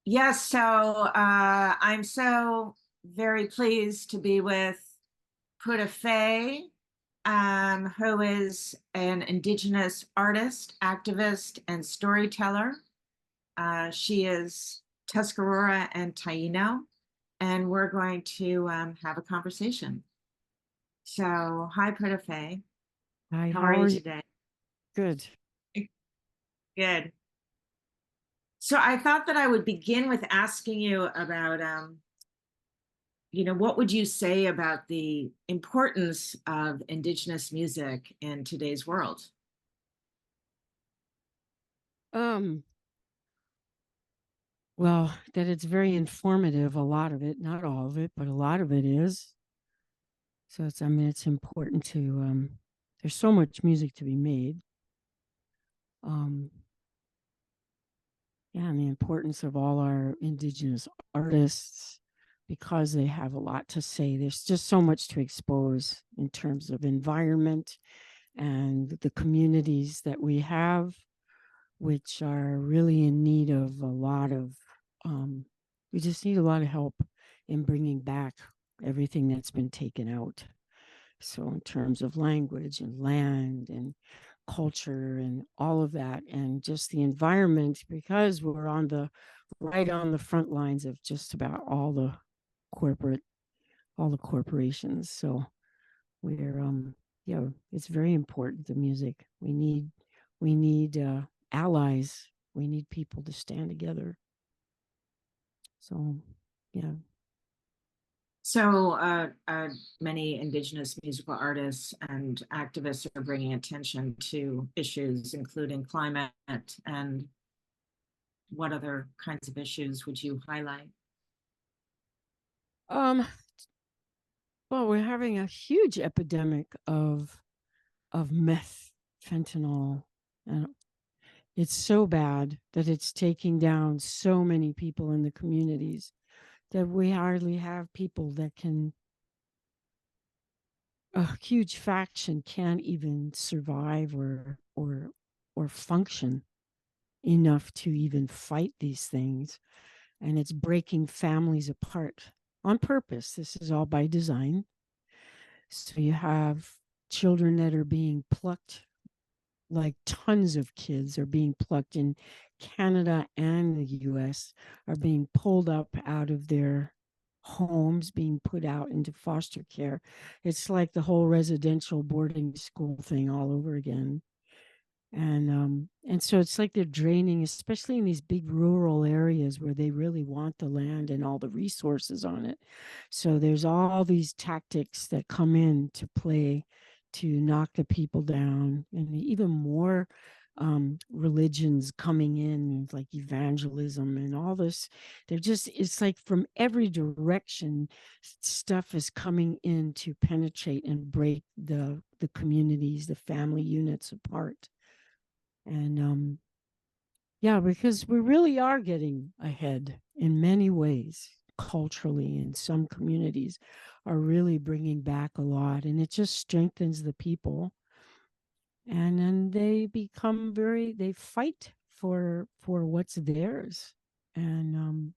Yes, I'm so very pleased to be with Pura Fe, who is an Indigenous artist, activist, and storyteller. She is Tuscarora and Taino, and we're going to have a conversation. So, hi, Pura Fe. Hi, How are how you are you? today? Good. Good. So, I thought that I would begin with asking you about what would you say about the importance of Indigenous music in today's world? Um, well, that it's very informative, a lot of it, not all of it, but a lot of it is. So it's important to there's so much music to be made. Um, yeah, and the importance of all our indigenous artists because they have a lot to say. There's just so much to expose in terms of environment and the communities that we have, which are really in need of a lot of, um, we just need a lot of help in bringing back everything that's been taken out. So, in terms of language and land and culture and all of that, and just the environment, because we're on the right on the front lines of just about corporate, all the corporations. So, we're yeah, it's very important, the music we need allies, we need people to stand together. So yeah. Many Indigenous musical artists and activists are bringing attention to issues including climate, and what other kinds of issues would you highlight? um well, we're having a huge epidemic of meth, fentanyl, and it's so bad that it's taking down so many people in the communities that we hardly have people that can, a huge faction can't even survive or function enough to even fight these things. And it's breaking families apart on purpose. This is all by design. So you have children that are being plucked, like tons of kids are being plucked in Canada and the US, are being pulled up out of their homes, being put out into foster care. It's like the whole residential boarding school thing all over again. And so it's like they're draining, especially in these big rural areas where they really want the land and all the resources on it. So there's all these tactics that come in to play to knock the people down, and even more religions coming in, like evangelism and all this. They're just, it's like from every direction stuff is coming in to penetrate and break the communities, the family units apart. And yeah, because we really are getting ahead in many ways culturally, and some communities are really bringing back a lot, and it just strengthens the people. And then they become very, they fight for what's theirs. And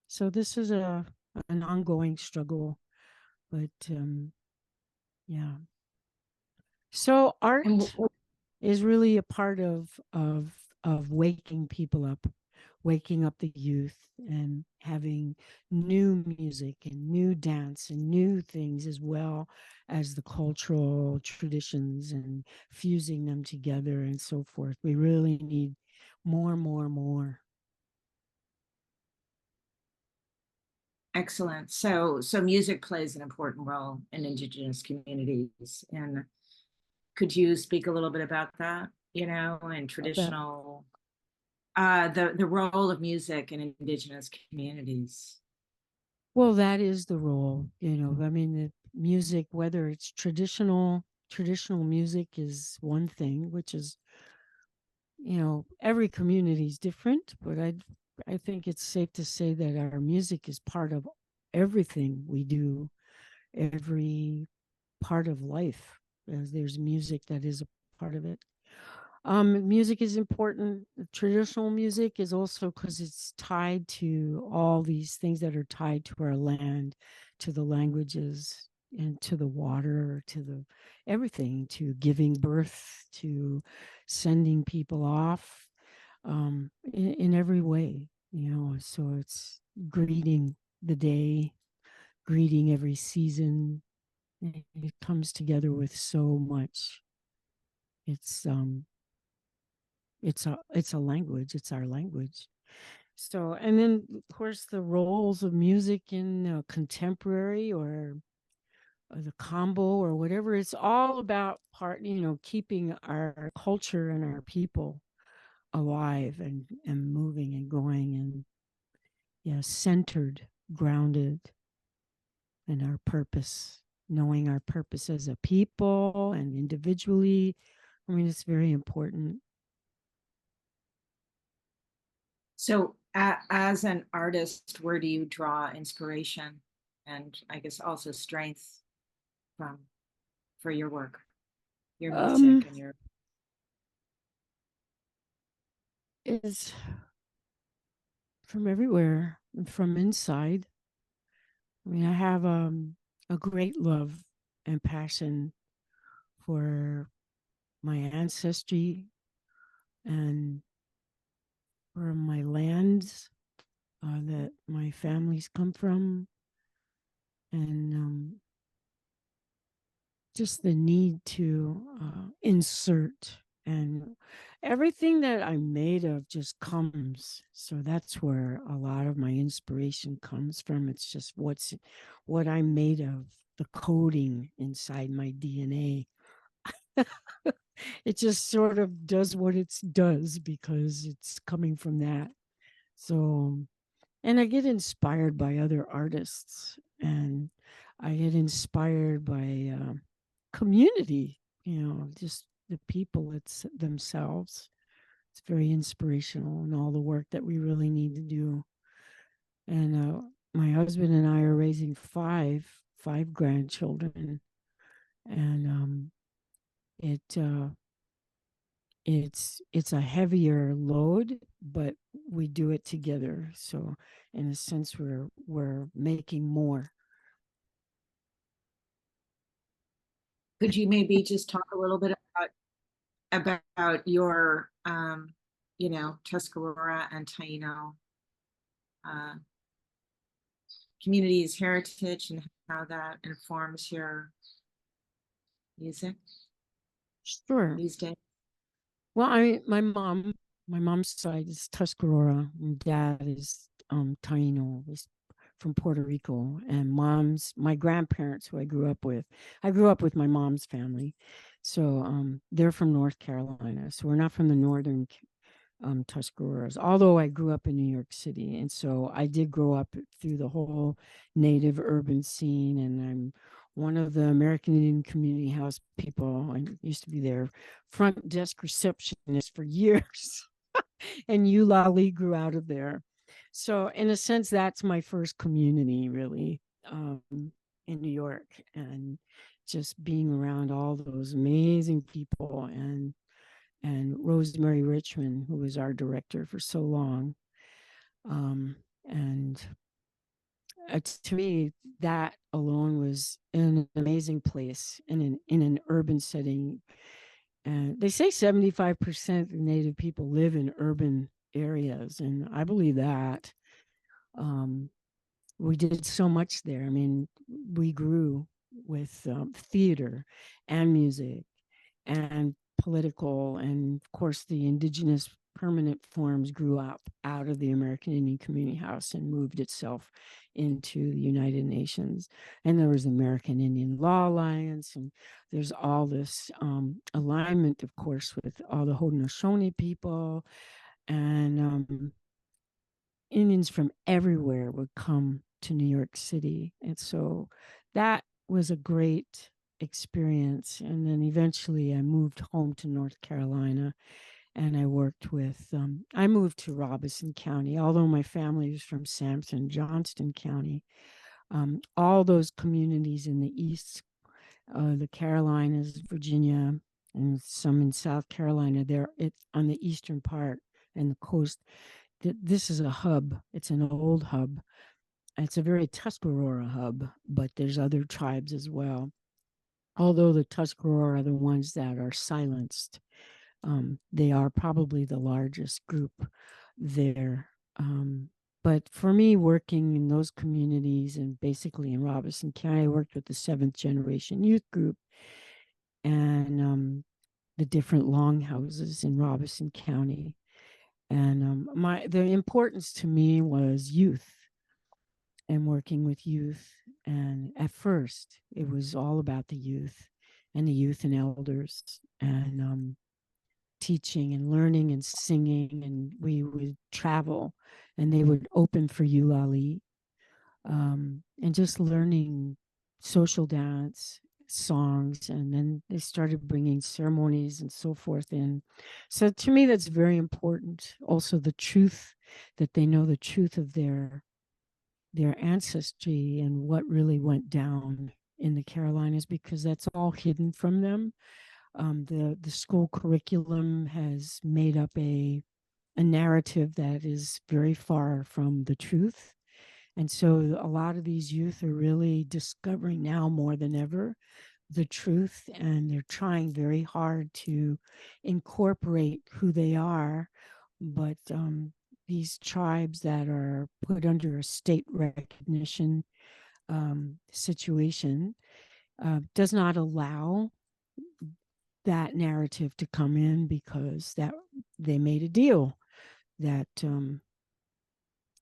so this is a an ongoing struggle, but yeah. So And art is really a part of waking people up, waking up the youth, and having new music and new dance and new things, as well as the cultural traditions, and fusing them together and so forth. We really need more, more, more. excellent. So music plays an important role in Indigenous communities. And could you speak a little bit about that, and About, traditional the role of music in Indigenous communities? well, that is the role, I mean, the music, whether it's traditional music is one thing, which is, every community is different, but I think it's safe to say that our music is part of everything we do, every part of life, as there's music that is a part of it. Music is important. Traditional music is also because it's tied to all these things that are tied to our land, to the languages, and to the water, to the everything, to giving birth, to sending people off, in every way, you know. So it's greeting the day, greeting every season. It comes together with so much. It's um it's a language. It's our language. So, and then of course the roles of music in contemporary or the combo or whatever. It's all about keeping our culture and our people alive and moving and going and yeah, centered, grounded in our purpose, knowing our purpose as a people and individually. I mean, it's very important. So, as an artist, where do you draw inspiration and I guess also strength from for your work, your music, Um, and your? is from everywhere, from inside. I mean, I have a great love and passion for my ancestry and for my lands that my families come from, and just the need to insert, and everything that I'm made of just comes. So that's where a lot of my inspiration comes from. It's just what I'm made of, the coding inside my DNA. It just sort of does what it does because it's coming from that. So, and I get inspired by other artists, and I get inspired by community, just the people it's themselves. It's very inspirational, and all the work that we really need to do. And my husband and I are raising five grandchildren, and it it's a heavier load, but we do it together. So in a sense, we're making more. Could you maybe just talk a little bit about your, Tuscarora and Taino uh, community's heritage and how that informs your music Sure. these days? Well, my mom's side is Tuscarora, and dad is Taino, is from Puerto Rico, and my grandparents who I grew up with my mom's family, so they're from North Carolina. So we're not from the northern Tuscaroras, although I grew up in New York City. And so I did grow up through the whole native urban scene. And I'm one of the American Indian Community House people. I used to be their front desk receptionist for years. And Ulali grew out of there. So, in a sense, that's my first community, really, in New York. And just being around all those amazing people and Rosemary Richmond, who was our director for so long. And to me, that alone was an amazing place in an urban setting. And they say 75% of Native people live in urban areas, and I believe that. Um, we did so much there. I mean, we grew with theater and music and political, and of course the Indigenous permanent forms grew up out of the American Indian Community House and moved itself into the United Nations. And there was the American Indian Law Alliance, and there's all this alignment, of course, with all the Haudenosaunee people, and Indians from everywhere would come to New York City. And so that was a great experience. And then eventually I moved home to North Carolina, and I moved to Robeson County, although my family was from Sampson, Johnston County. All those communities in the East, the Carolinas, Virginia, and some in South Carolina. There, it's on the eastern part and the coast. This is a hub. It's an old hub. It's a very Tuscarora hub, but there's other tribes as well. Although the Tuscarora are the ones that are silenced, they are probably the largest group there. But for me, working in those communities and basically in Robeson County, I worked with the seventh generation youth group and the different longhouses in Robeson County. And the importance to me was youth and working with youth. And at first, it was all about the youth and elders and teaching and learning and singing. And we would travel and they would open for Ulali, and just learning social dance songs. And then they started bringing ceremonies and so forth in. So to me, that's very important. Also, the truth, that they know the truth of their ancestry and what really went down in the Carolinas, because that's all hidden from them. The school curriculum has made up a narrative that is very far from the truth. And so a lot of these youth are really discovering now more than ever the truth, and they're trying very hard to incorporate who they are. But these tribes that are put under a state recognition situation does not allow that narrative to come in, because that they made a deal that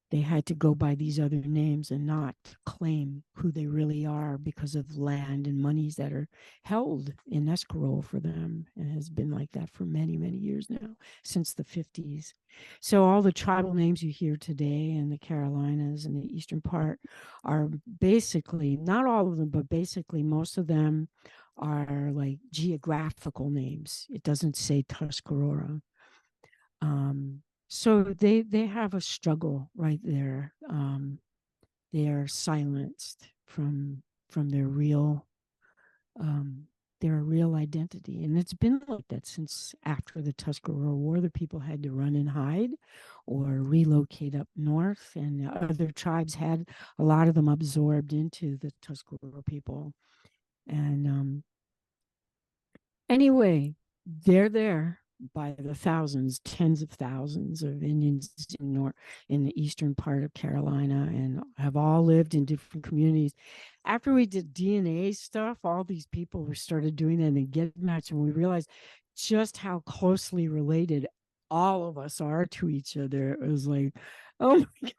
they had to go by these other names and not claim who they really are because of land and monies that are held in escrow for them, and has been like that for many, many years now, since the 50s. So all the tribal names you hear today in the Carolinas and the eastern part are basically, not all of them, but basically most of them are like geographical names. It doesn't say Tuscarora. So they have a struggle right there. They are silenced from um, their real identity, and it's been like that since after the Tuscarora War. The people had to run and hide, or relocate up north, and other tribes had a lot of them absorbed into the Tuscarora people. And anyway, they're there by the thousands, tens of thousands of Indians in the eastern part of Carolina, and have all lived in different communities. After we did DNA stuff, all these people were started doing that and get match, and we realized just how closely related all of us are to each other. It was like, oh my,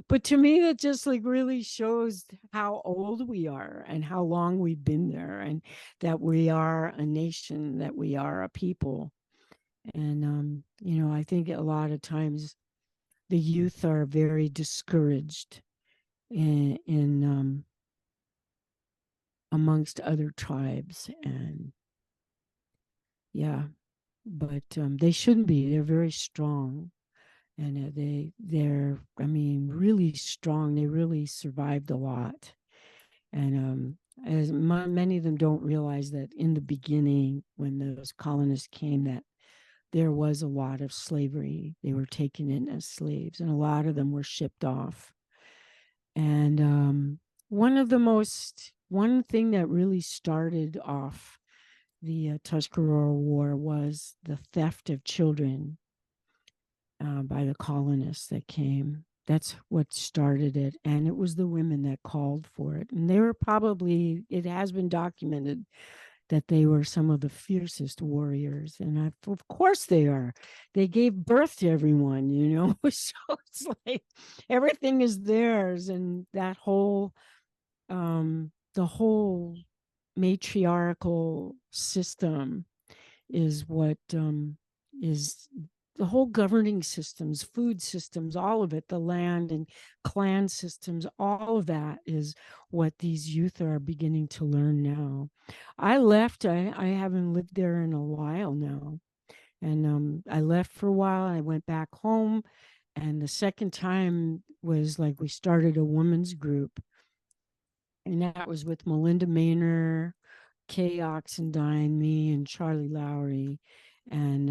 but to me that just like really shows how old we are and how long we've been there, and that we are a nation, that we are a people. And I think a lot of times the youth are very discouraged in amongst other tribes. And yeah, but they shouldn't be. They're very strong, and they're, I mean, really strong. They really survived a lot. And as many of them don't realize that in the beginning, when those colonists came, that there was a lot of slavery. They were taken in as slaves, and a lot of them were shipped off. And one thing that really started off the Tuscarora War was the theft of children by the colonists that came. That's what started it. And it was the women that called for it. And they were probably, it has been documented that they were some of the fiercest warriors. And of course they are. They gave birth to everyone, So it's like everything is theirs. And that the whole matriarchal system is what is the whole governing systems, food systems, all of it, the land and clan systems, all of that is what these youth are beginning to learn now. I left, I haven't lived there in a while now. And I left for a while. I went back home. And the second time was like we started a women's group. And that was with Melinda Maynor, Kay Oxendine, me, and Charlie Lowry, and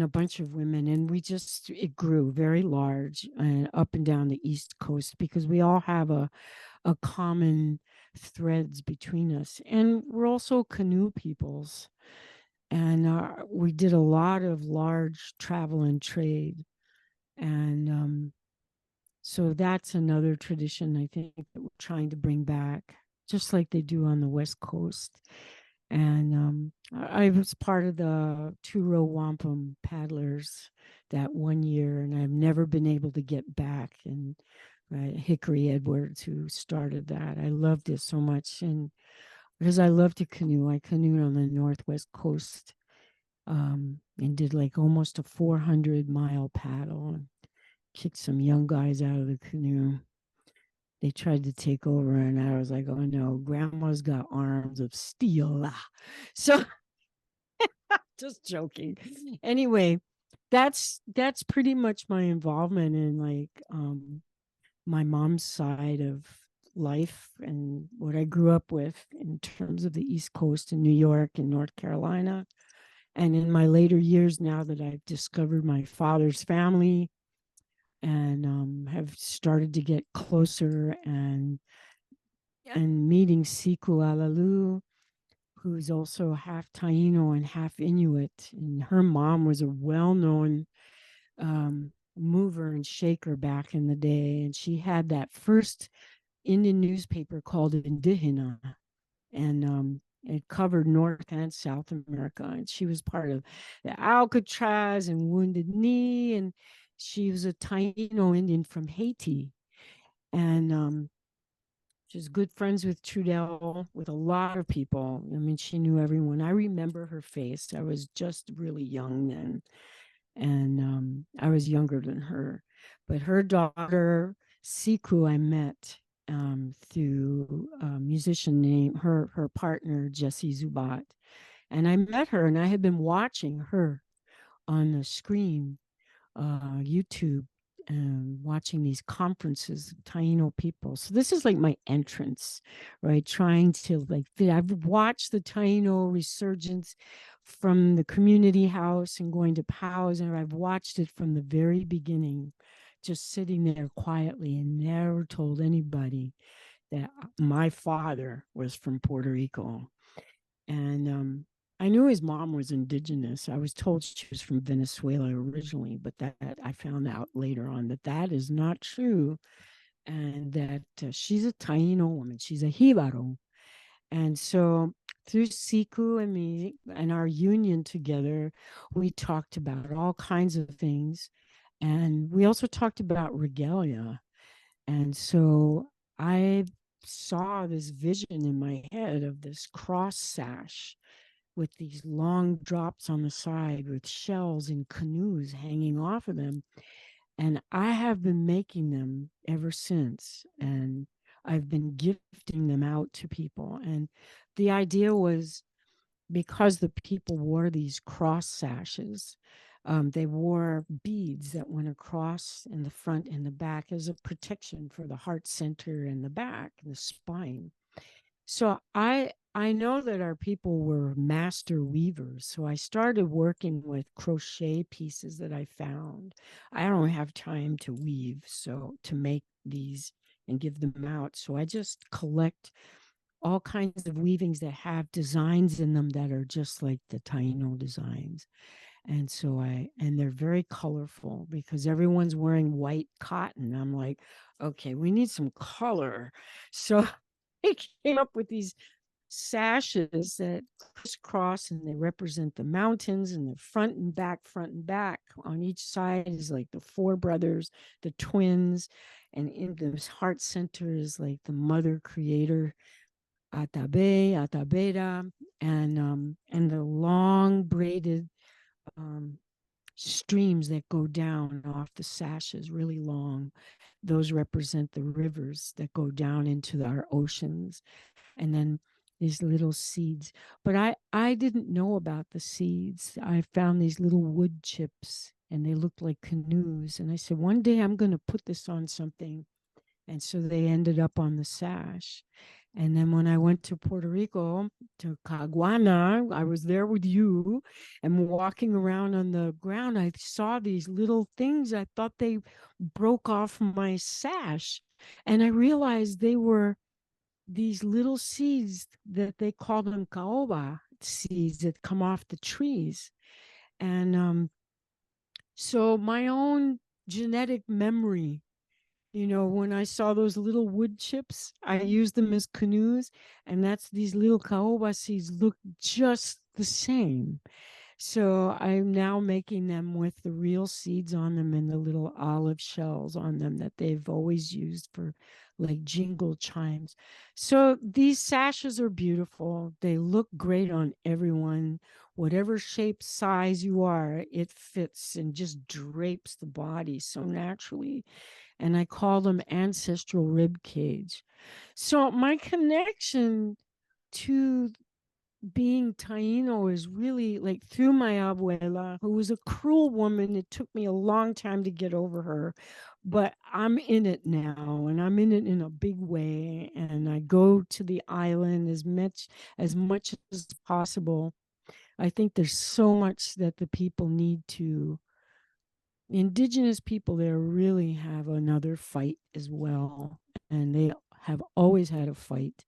a bunch of women. And it grew very large and up and down the East Coast because we all have a common threads between us. And we're also canoe peoples. And we did a lot of large travel and trade. And so that's another tradition I think that we're trying to bring back, just like they do on the West Coast. And I was part of the two row wampum paddlers that one year, and I've never been able to get back. And Hickory Edwards, who started that, I loved it so much. And because I love to canoe, I canoed on the Northwest Coast, and did like almost a 400-mile paddle and kicked some young guys out of the canoe. They tried to take over, and I was like, oh no, grandma's got arms of steel. So just joking. Anyway, that's pretty much my involvement in like my mom's side of life and what I grew up with in terms of the East Coast in New York and North Carolina. And in my later years, now that I've discovered my father's family and have started to get closer and meeting Siku Alalu, who's also half Taino and half Inuit. And her mom was a well-known mover and shaker back in the day. And she had that first Indian newspaper called Indigena. And it covered North and South America. And she was part of the Alcatraz and Wounded Knee. And she was a Taino Indian from Haiti. And she's good friends with Trudel, with a lot of people. I mean, she knew everyone. I remember her face. I was just really young then. And I was younger than her. But her daughter, Siku, I met through a musician named her partner, Jessie Zubat. And I met her, and I had been watching her on the screen, YouTube, and watching these conferences of Taino people. So this is like my entrance, right? Trying to like, I've watched the Taino resurgence from the community house and going to POWs, and I've watched it from the very beginning, just sitting there quietly and never told anybody that my father was from Puerto Rico. And I knew his mom was indigenous. I was told she was from Venezuela originally, but that I found out later on that that is not true, and that she's a Taino woman. She's a Jibaro. And so through Siku and me and our union together, we talked about all kinds of things. And we also talked about regalia. And so I saw this vision in my head of this cross sash with these long drops on the side with shells and canoes hanging off of them. And I have been making them ever since. And I've been gifting them out to people. And the idea was, because the people wore these cross sashes, they wore beads that went across in the front and the back as a protection for the heart center and the back and the spine. So I know that our people were master weavers. So I started working with crochet pieces that I found. I don't have time to weave, so to make these and give them out. So I just collect all kinds of weavings that have designs in them that are just like the Taino designs. And so and they're very colorful because everyone's wearing white cotton. I'm like, okay, we need some color. So I came up with these sashes that crisscross, and they represent the mountains, and the front and back, front and back. On each side is like the four brothers, the twins, and in the heart center is like the mother creator, Atabe, Atabeda, and the long braided streams that go down off the sashes, really long. Those represent the rivers that go down into our oceans. And then these little seeds. But I didn't know about the seeds. I found these little wood chips, and they looked like canoes. And I said, one day I'm going to put this on something. And so they ended up on the sash. And then when I went to Puerto Rico, to Caguana, I was there with you and walking around on the ground. I saw these little things. I thought they broke off my sash. And I realized they were these little seeds that they call them caoba seeds that come off the trees. And so my own genetic memory, when I saw those little wood chips, I used them as canoes, and that's these little caoba seeds look just the same. So I'm now making them with the real seeds on them and the little olive shells on them that they've always used for like jingle chimes. So these sashes are beautiful. They look great on everyone. Whatever shape, size you are, it fits and just drapes the body so naturally. And I call them ancestral rib cage. So my connection to being Taino is really like through my abuela, who was a cruel woman. It took me a long time to get over her, but I'm in it now, and I'm in it in a big way. And I go to the island as much as possible. I think there's so much that the people need to. Indigenous people there really have another fight as well, and they have always had a fight,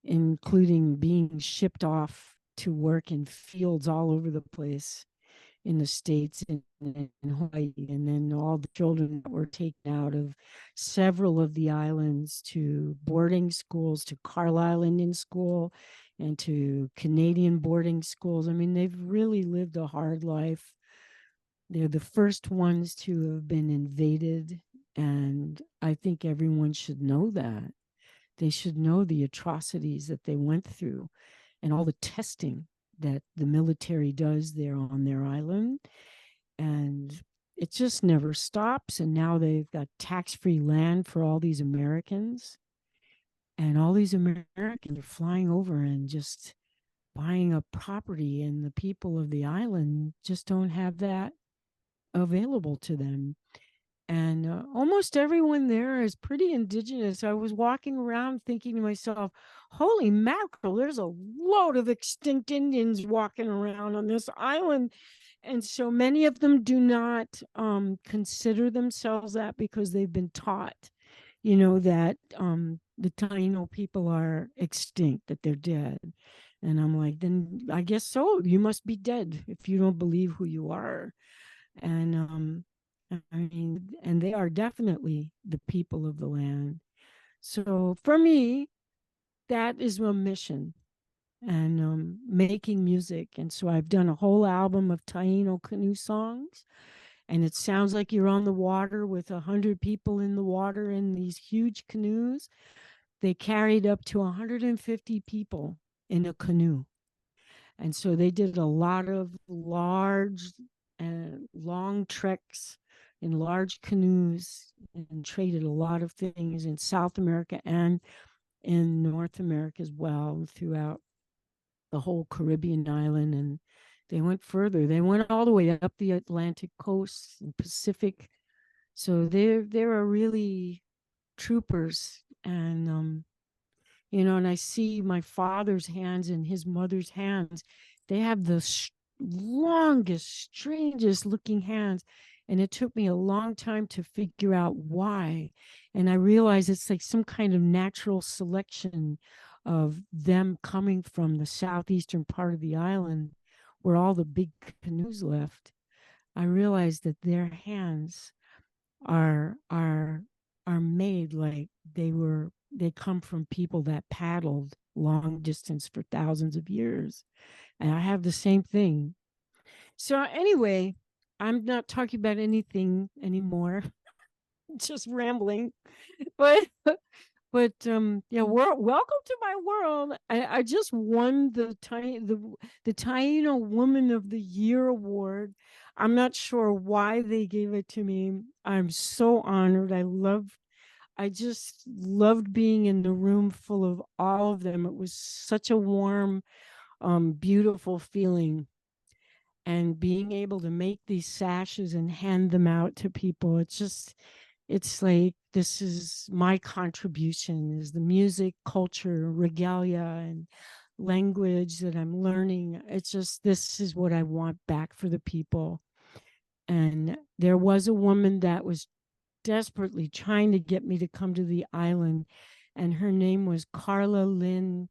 including being shipped off to work in fields all over the place in the States and in Hawaii. And then all the children that were taken out of several of the islands to boarding schools, to Carlisle Indian School, and to Canadian boarding schools. I mean, they've really lived a hard life. They're the first ones to have been invaded. And I think everyone should know that. They should know the atrocities that they went through and all the testing that the military does there on their island. And it just never stops. And now they've got tax-free land for all these Americans. And all these Americans are flying over and just buying up property. And the people of the island just don't have that available to them. And almost everyone there is pretty indigenous. I was walking around thinking to myself, holy mackerel, there's a load of extinct Indians walking around on this island. And so many of them do not consider themselves that because they've been taught, that the Taino people are extinct, that they're dead. And I'm like, then I guess so. You must be dead if you don't believe who you are. And I mean, and they are definitely the people of the land. So for me, that is a mission, and making music. And so I've done a whole album of Taino canoe songs, and it sounds like you're on the water with 100 people in the water in these huge canoes. They carried up to 150 people in a canoe. And so they did a lot of large and long treks in large canoes and traded a lot of things in South America and in North America as well, throughout the whole Caribbean island. And they went further. They went all the way up the Atlantic coast and Pacific. So they're really troopers. And and I see my father's hands and his mother's hands. They have the longest, strangest looking hands. And it took me a long time to figure out why. And I realized it's like some kind of natural selection of them coming from the southeastern part of the island where all the big canoes left. I realized that their hands are are are made like they come from people that paddled long distance for thousands of years. And I have the same thing. So anyway, I'm not talking about anything anymore. Just rambling. But yeah, welcome to my world. I just won the Taino Woman of the Year award. I'm not sure why they gave it to me. I'm so honored. I just loved being in the room full of all of them. It was such a warm, beautiful feeling. And being able to make these sashes and hand them out to people, it's just it's like this is my contribution is the music, culture, regalia, and language that I'm learning. It's just this is what I want back for the people. And there was a woman that was desperately trying to get me to come to the island, and her name was Carla Lynn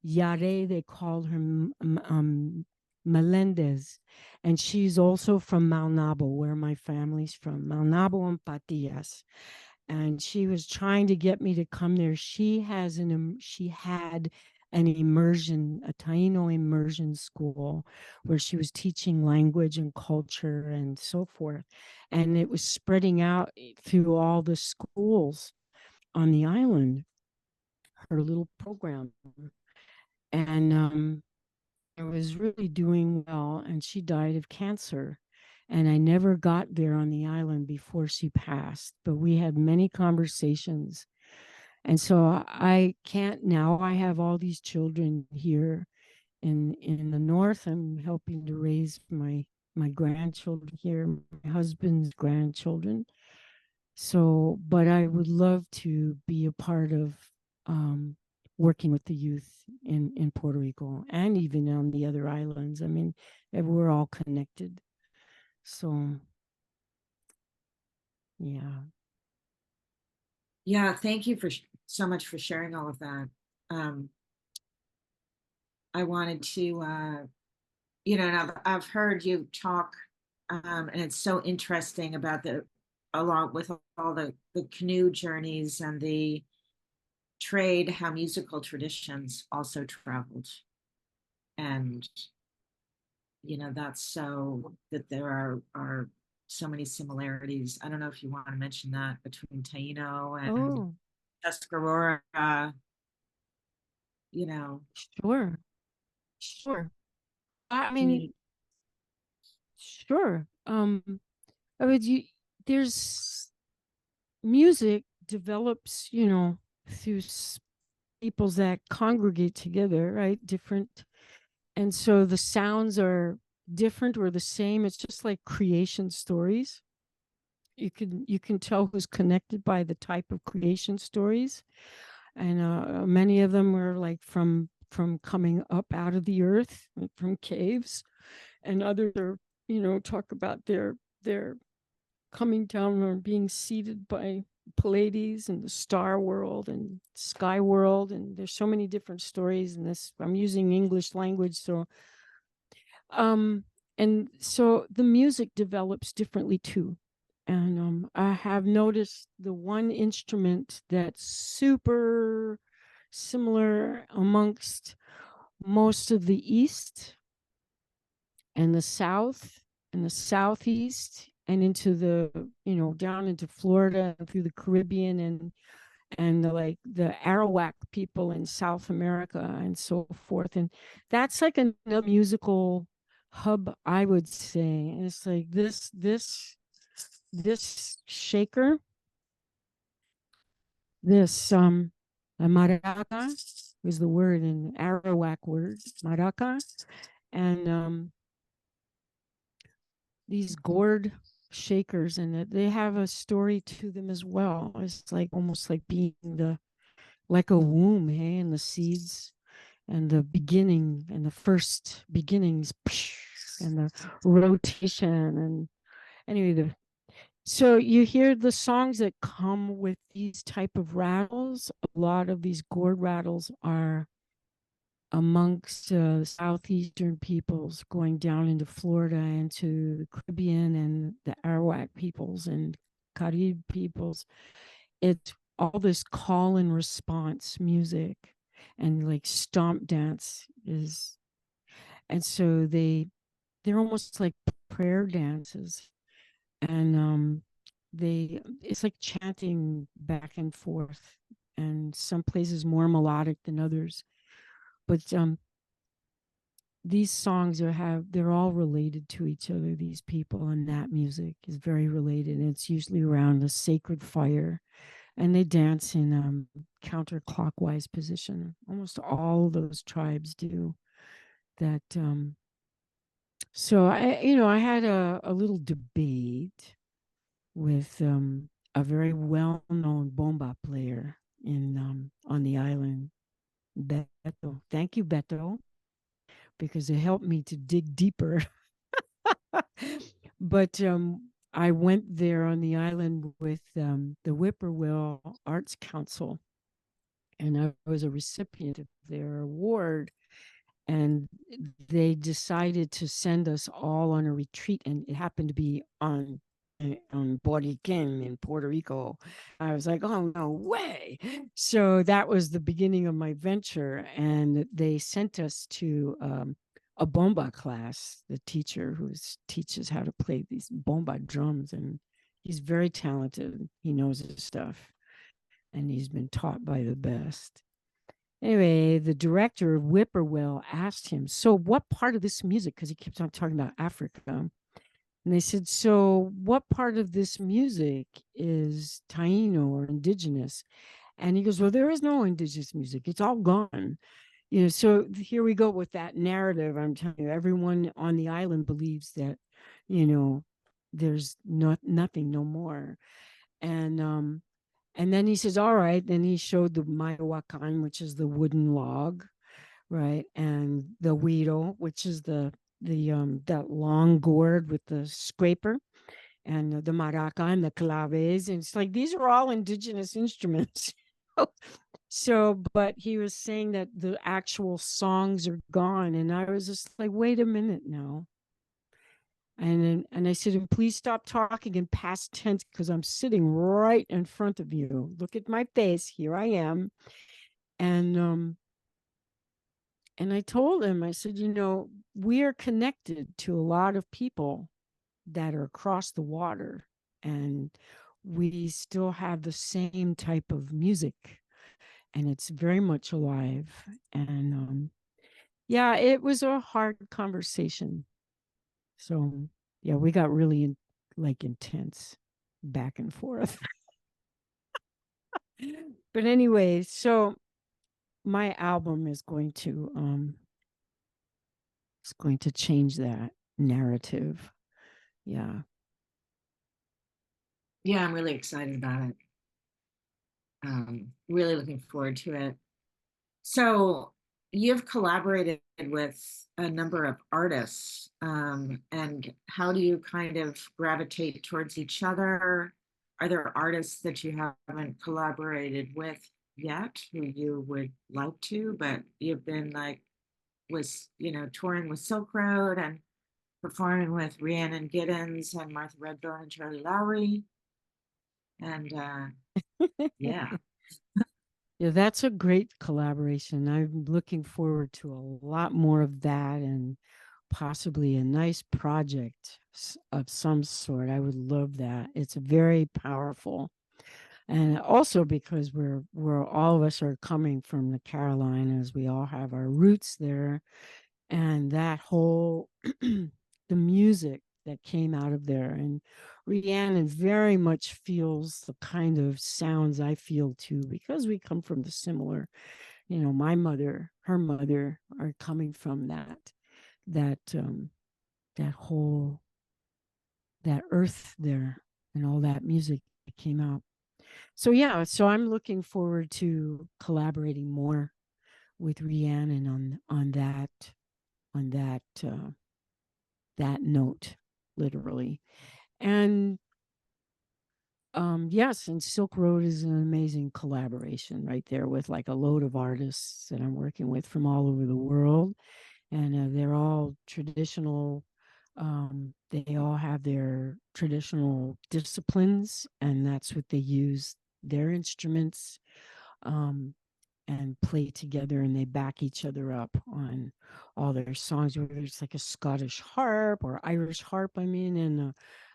Yare. They called her Melendez, and she's also from Malnabo, where my family's from, Malnabo and Patillas. And she was trying to get me to come there. She had an immersion, a Taino immersion school where she was teaching language and culture and so forth. And it was spreading out through all the schools on the island, her little program. And I was really doing well, and she died of cancer. And I never got there on the island before she passed, but we had many conversations. And so I can't now. I have all these children here in the north. I'm helping to raise my grandchildren here, my husband's grandchildren. So, but I would love to be a part of um, working with the youth in Puerto Rico and even on the other islands. I mean, we're all connected. So, yeah. Yeah, thank you for so much for sharing all of that. Um, I wanted to, and I've heard you talk, and it's so interesting about along with all the canoe journeys and the trade, how musical traditions also traveled, and that's so that there are so many similarities. I don't know if you want to mention that between Taino and Oh, Tuscarora, you know, sure. Sure. I mean, community. sure. I mean, there's music develops, through peoples that congregate together, right? Different. And so the sounds are different or the same. It's just like creation stories. You can tell who's connected by the type of creation stories, and many of them were like from coming up out of the earth, like from caves, and others are talk about their coming down or being seeded by Pleiades and the star world and sky world. And there's so many different stories in this. I'm using English language, so um and so the music develops differently too. And I have noticed the one instrument that's super similar amongst most of the East and the South and the Southeast and into the, down into Florida and through the Caribbean and the Arawak people in South America and so forth. And that's like another musical hub, I would say. And it's like this shaker, this a maraca is the word in Arawak word, maraca. And these gourd shakers, and they have a story to them as well. It's like almost like being like a womb, hey, and the seeds and the beginning and the first beginnings and the rotation. And anyway, so you hear the songs that come with these type of rattles. A lot of these gourd rattles are amongst southeastern peoples going down into Florida and to the Caribbean and the Arawak peoples and Carib peoples. It's all this call and response music and like stomp dance is, and so they're almost like prayer dances. And it's like chanting back and forth, and some places more melodic than others. But these songs they're all related to each other, these people, and that music is very related. And it's usually around a sacred fire, and they dance in counterclockwise position. Almost all those tribes do that. So I had a little debate with a very well-known bomba player in on the island, Beto. Thank you, Beto, because it helped me to dig deeper. But I went there on the island with the Whippoorwill Arts Council, and I was a recipient of their award. And they decided to send us all on a retreat, and it happened to be on Boriken in Puerto Rico. I was like, oh no way! So that was the beginning of my venture, and they sent us to a bomba class. The teacher who teaches how to play these bomba drums, and he's very talented. He knows his stuff, and he's been taught by the best. Anyway, the director of Whippoorwill asked him, so what part of this music, because he keeps on talking about Africa, and they said, so what part of this music is Taino or indigenous? And he goes, well, there is no indigenous music. It's all gone. So here we go with that narrative. I'm telling you, everyone on the island believes that, there's nothing, no more. And then he says, all right. Then he showed the mayawakan, which is the wooden log, right? And the huiro, which is the that long gourd with the scraper, and the maraca and the claves. And it's like these are all indigenous instruments. So, but he was saying that the actual songs are gone. And I was just like, wait a minute now. And I said, and please stop talking in past tense because I'm sitting right in front of you. Look at my face. Here I am. And I told him, I said, we are connected to a lot of people that are across the water, and we still have the same type of music, and it's very much alive. And yeah, it was a hard conversation. So yeah, we got really intense back and forth. But anyway, so my album is going to change that narrative. Yeah. Yeah, I'm really excited about it. Really looking forward to it. So you've collaborated with a number of artists, and how do you kind of gravitate towards each other? Are there artists that you haven't collaborated with yet who you would like to, but you've been like touring with Silk Road and performing with Rhiannon Giddens and Martha Redbone and Charlie Lowry? And yeah. Yeah, that's a great collaboration. I'm looking forward to a lot more of that, and possibly a nice project of some sort. I would love that. It's very powerful. And also because we're all of us are coming from the Carolinas, we all have our roots there, and that whole the music that came out of there. And Rhiannon very much feels the kind of sounds I feel too, because we come from the similar, my mother, her mother are coming from that whole that earth there, and all that music that came out. So yeah, so I'm looking forward to collaborating more with Rhiannon on that note, literally. And yes, and Silk Road is an amazing collaboration right there with like a load of artists that I'm working with from all over the world. And they're all traditional. They all have their traditional disciplines, and that's what they use their instruments and play together, and they back each other up on all their songs, whether it's like a Scottish harp or Irish harp, and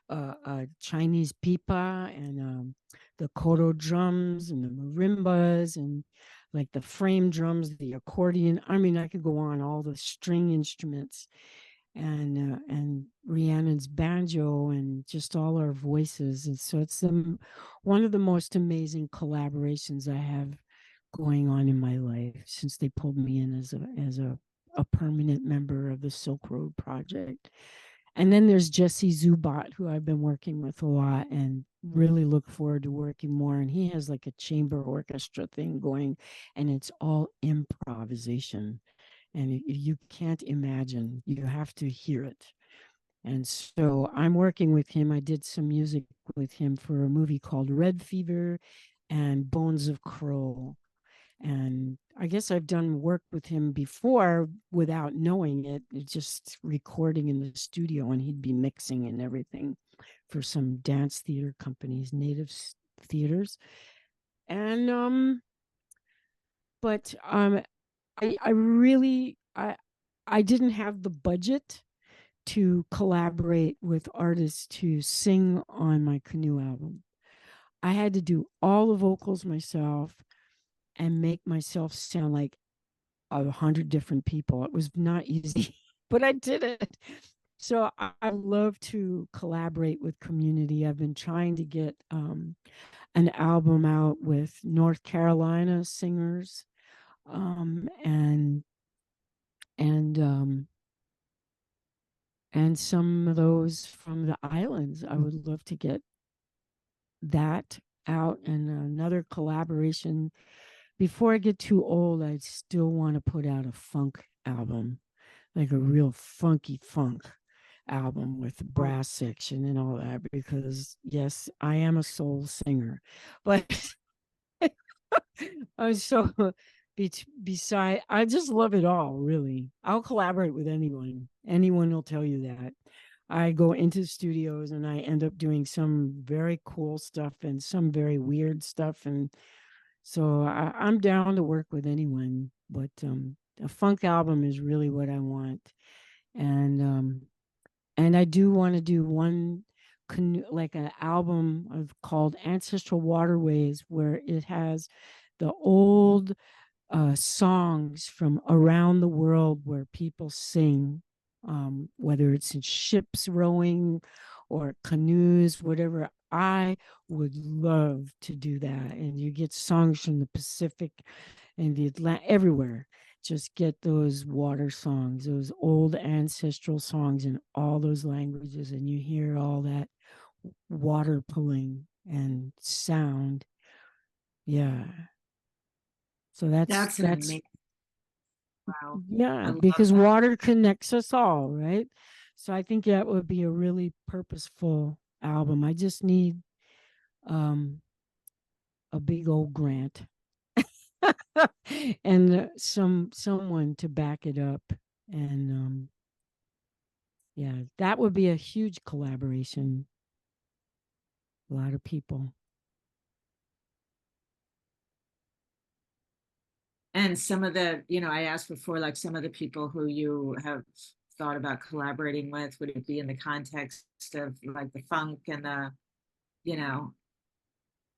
a Chinese pipa, and the koro drums and the marimbas, and like the frame drums, the accordion. I could go on, all the string instruments, and Rhiannon's banjo, and just all our voices. And so it's one of the most amazing collaborations I have going on in my life since they pulled me in as a permanent member of the Silk Road Project. And then there's Jesse Zubat, who I've been working with a lot, and really look forward to working more. And he has like a chamber orchestra thing going, and it's all improvisation. And you can't imagine, you have to hear it. And so I'm working with him. I did some music with him for a movie called Red Fever and Bones of Crow. And I guess I've done work with him before without knowing it, just recording in the studio, and he'd be mixing and everything for some dance theater companies, native theaters. And but I really I didn't have the budget to collaborate with artists to sing on my canoe album. I had to do all the vocals myself and make myself sound like 100 different people. It was not easy, but I did it. So I love to collaborate with community. I've been trying to get an album out with North Carolina singers, um, and and um, and some of those from the islands. I would love to get that out, and another collaboration. Before I get too old, I still want to put out a funk album, like a real funky funk album with the Oh, brass section and all that, because yes, I am a soul singer. But so beside, I just love it all, really. I'll collaborate with anyone. Anyone will tell you that. I go into studios and I end up doing some very cool stuff and some very weird stuff. And so I'm down to work with anyone. But a funk album is really what I want. And I do want to do one like an album of called Ancestral Waterways, where it has the old songs from around the world where people sing, whether it's in ships rowing or canoes, whatever. I would love to do that. And you get songs from the Pacific and the Atlantic, everywhere. Just get those water songs, those old ancestral songs in all those languages, and you hear all that water pulling and sound. Yeah. So that's an that's amazing. Wow. I yeah, love because that. water connects us all, right? So I think that would be a really purposeful album. I just need um a big old grant and someone to back it up. And yeah, that would be a huge collaboration. A lot of people. And some of the, I asked before, like some of the people who you have thought about collaborating with, would it be in the context of like the funk and you know,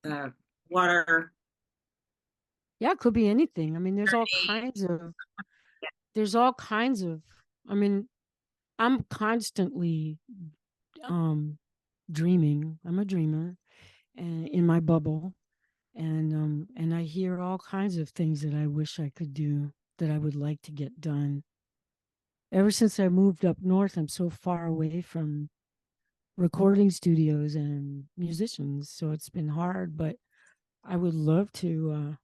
the water Yeah, it could be anything. I mean, journey? there's all kinds of I mean, I'm constantly um dreaming. I'm a dreamer and in my bubble, and I hear all kinds of things that I wish I could do, that I would like to get done. Ever since I moved up north, I'm so far away from recording studios and musicians, so it's been hard, but I would love to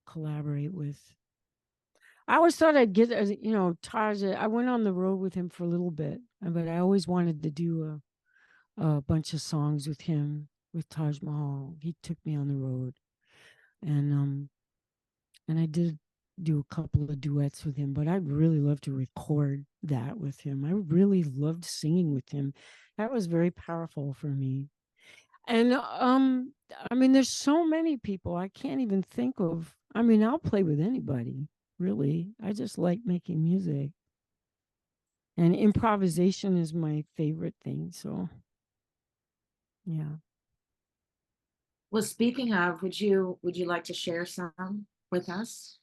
collaborate with. I always thought I'd get, Taj. I went on the road with him for a little bit, but I always wanted to do a bunch of songs with him, with Taj Mahal. He took me on the road, and I did do a couple of duets with him, but I'd really love to record that with him. I really loved singing with him. That was very powerful for me. And I mean, there's so many people I can't even think of. I mean, I'll play with anybody, really. I just like making music. And improvisation is my favorite thing. So, yeah. Well, speaking of, would you like to share some with us?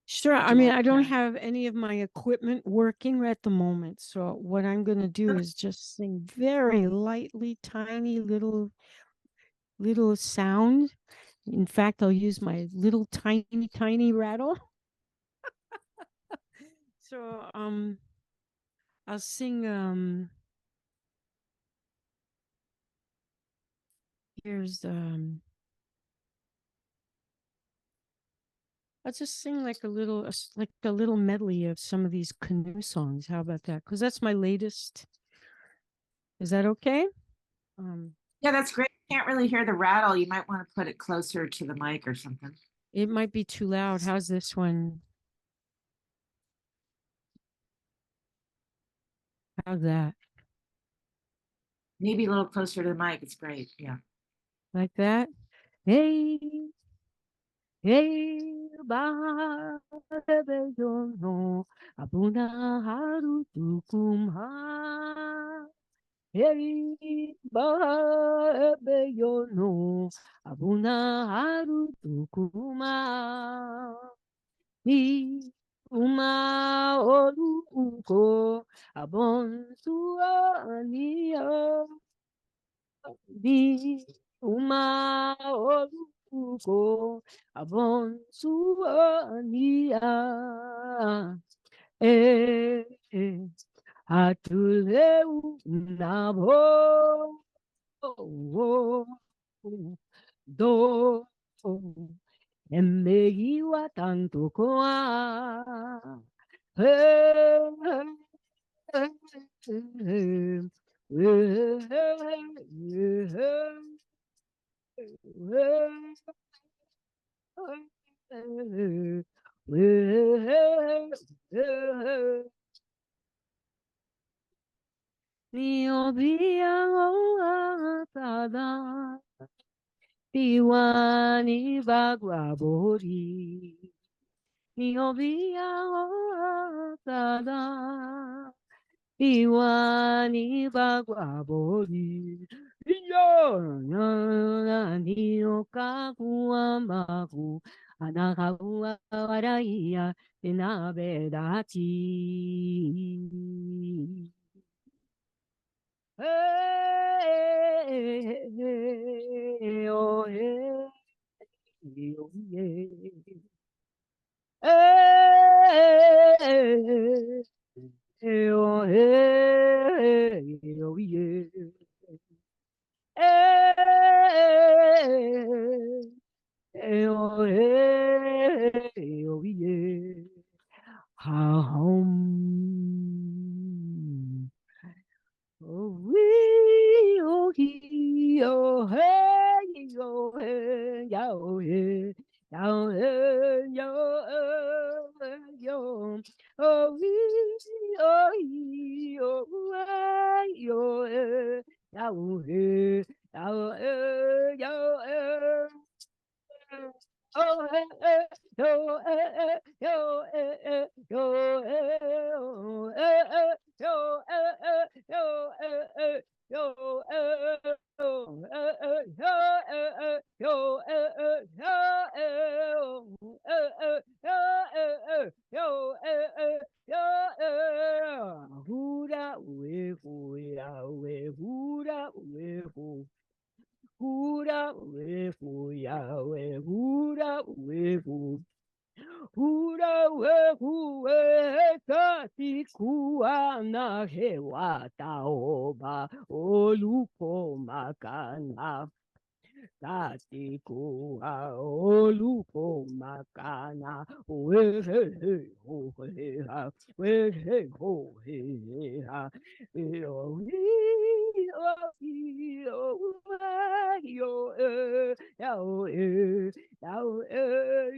Sure. Would I you mean, like I don't to? have any of my equipment working at the moment. So what I'm going to do Okay. is just sing very lightly, tiny little sound. In fact, I'll use my little tiny rattle. So I'll sing here's I'll just sing like a little medley of some of these canoe songs. How about that? Because that's my latest. Is that okay? Yeah, that's great. Can't really hear the rattle. You might want to put it closer to the mic or something. It might be too loud. How's this one? How's that? Maybe a little closer to the mic. It's great. Yeah. Like that? Hey, hey, ba, bebe, yo no, abuna haru tukumha. Hey, ba, bebe, yo no, abuna haru tukuma. Ni uma oru uko, abon suania. Di uma oruko abon suania e atuleu nabo do emegiwa tanto koa ni obia atada Piwani bagwabori ni obia atada Piwani bagwabori yo na ni okakuamaku anakawa waraiya tenabedati hey, oh, hey, oh, yeah. Hey, oh, hey, oh, yeah. Hey, oh, hey, oh, yeah. Home. Oh, we, oh, he, oh, hey, oh, hey, yo, hey, yo, hey, yo, yo, oh, we, oh, he, oh, hey, yo, hey, yo, hey, yo, hey, yo, hey. Oh, yo, yo, yo, Hura wefu yawe hura wefu hura wefu kati kuana hewa taoba oluko makana Tatiku aoluko makana wehe ho he ha wehe ho he ha yo yo yo yo yo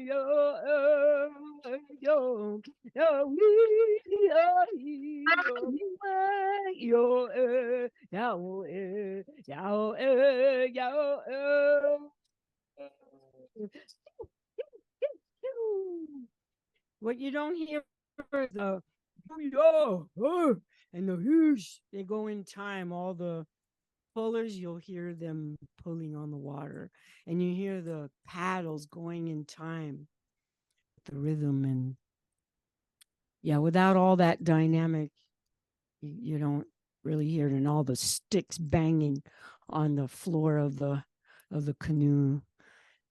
yo yo what you don't hear is the and the whoosh. They go in time. All the pullers, you'll hear them pulling on the water, and you hear the paddles going in time, the rhythm, and yeah, without all that dynamic, you don't really hear it, and all the sticks banging on the floor of the canoe.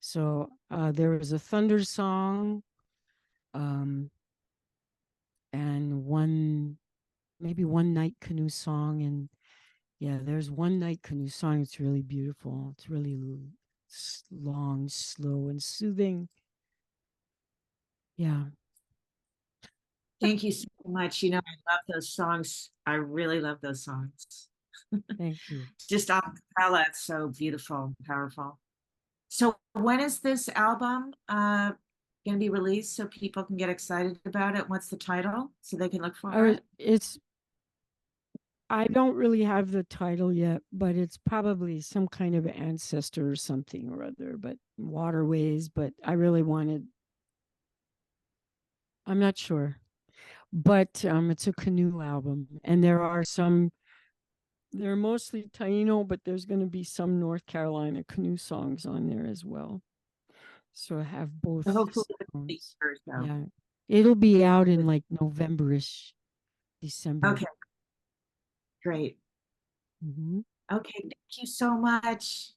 So there was a thunder song, and maybe one night canoe song, and Yeah, there's one night canoe song. It's really beautiful. It's really long, slow, and soothing. Yeah, Thank you so much. You know, I love those songs. I really love those songs. thank you. Just a cappella, it's so beautiful, powerful. So when is this album going to be released so people can get excited about it? What's the title so they can look for it? It's I don't really have the title yet, but it's probably some kind of ancestor or something or other, but waterways. But I really wanted, I'm not sure. But it's a canoe album. And they're mostly Taino, but there's going to be some North Carolina canoe songs on there as well. So I have So both hopefully it'll be sounds. yours, though. Yeah. It'll be out in With- like Novemberish, December. Okay, great. Hmm. Okay, thank you so much.